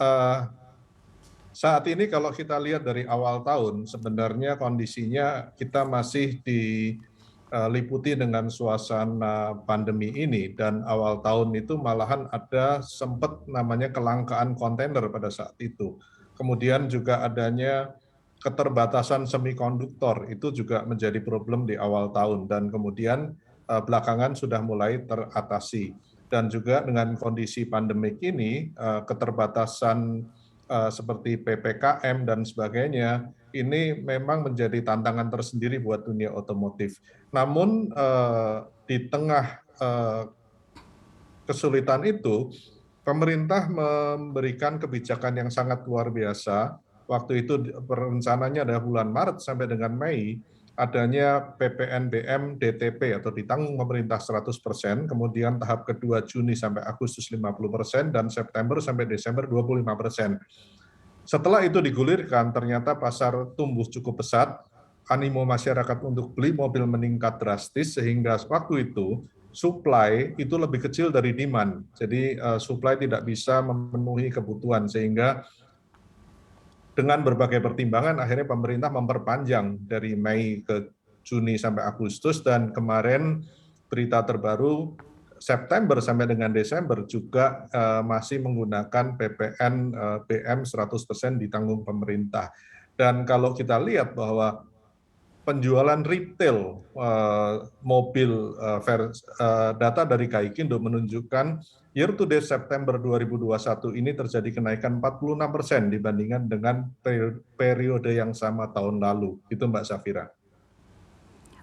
Eh, Saat ini kalau kita lihat dari awal tahun, sebenarnya kondisinya kita masih diliputi dengan suasana pandemi ini, dan awal tahun itu malahan ada sempat namanya kelangkaan kontainer pada saat itu. Kemudian juga adanya keterbatasan semikonduktor, itu juga menjadi problem di awal tahun, dan kemudian belakangan sudah mulai teratasi. Dan juga dengan kondisi pandemik ini, keterbatasan seperti PPKM dan sebagainya, ini memang menjadi tantangan tersendiri buat dunia otomotif. Namun di tengah kesulitan itu, pemerintah memberikan kebijakan yang sangat luar biasa. Waktu itu perencanaannya adalah bulan Maret sampai dengan Mei, adanya PPNBM DTP atau ditanggung pemerintah 100%, kemudian tahap kedua Juni sampai Agustus 50%, dan September sampai Desember 25%. Setelah itu digulirkan, ternyata pasar tumbuh cukup pesat, animo masyarakat untuk beli mobil meningkat drastis, sehingga waktu itu supply itu lebih kecil dari demand. Jadi supply tidak bisa memenuhi kebutuhan, sehingga dengan berbagai pertimbangan akhirnya pemerintah memperpanjang dari Mei ke Juni sampai Agustus, dan kemarin berita terbaru September sampai dengan Desember juga masih menggunakan PPN BM 100% ditanggung pemerintah. Dan kalau kita lihat bahwa penjualan retail mobil data dari Gaikindo menunjukkan year to date September 2021 ini terjadi kenaikan 46% dibandingkan dengan periode yang sama tahun lalu. Itu Mbak Safira.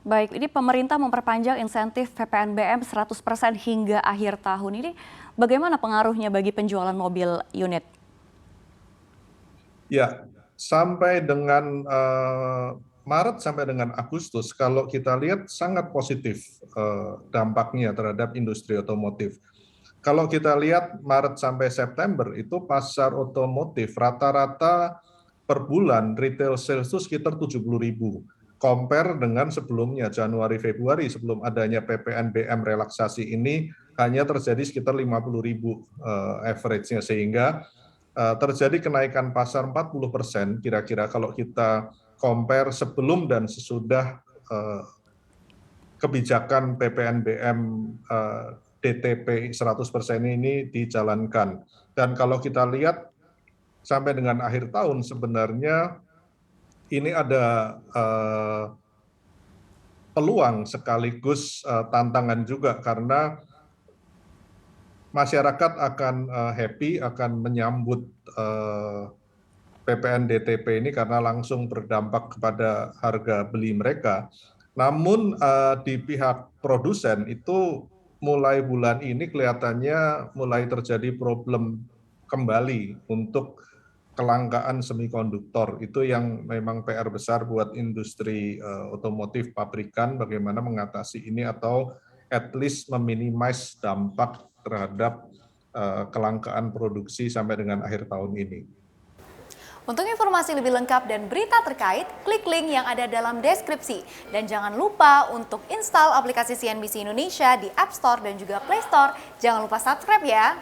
Baik, ini pemerintah memperpanjang insentif PPNBM 100% hingga akhir tahun. Ini bagaimana pengaruhnya bagi penjualan mobil unit? Ya, sampai dengan Maret sampai dengan Agustus, kalau kita lihat sangat positif dampaknya terhadap industri otomotif. Kalau kita lihat Maret sampai September, itu pasar otomotif rata-rata per bulan retail sales itu sekitar 70.000. Compare dengan sebelumnya, Januari-Februari sebelum adanya PPNBM relaksasi ini, hanya terjadi sekitar 50.000 average-nya, sehingga terjadi kenaikan pasar 40% kira-kira kalau kita compare sebelum dan sesudah kebijakan PPNBM DTP 100% ini dijalankan. Dan kalau kita lihat sampai dengan akhir tahun, sebenarnya ini ada peluang sekaligus tantangan juga, karena masyarakat akan happy, akan menyambut PPN DTP ini karena langsung berdampak kepada harga beli mereka. Namun di pihak produsen itu mulai bulan ini kelihatannya mulai terjadi problem kembali untuk kelangkaan semikonduktor. Itu yang memang PR besar buat industri otomotif pabrikan, bagaimana mengatasi ini atau at least meminimais dampak terhadap kelangkaan produksi sampai dengan akhir tahun ini. Untuk informasi lebih lengkap dan berita terkait, klik link yang ada dalam deskripsi. Dan jangan lupa untuk install aplikasi CNBC Indonesia di App Store dan juga Play Store. Jangan lupa subscribe ya.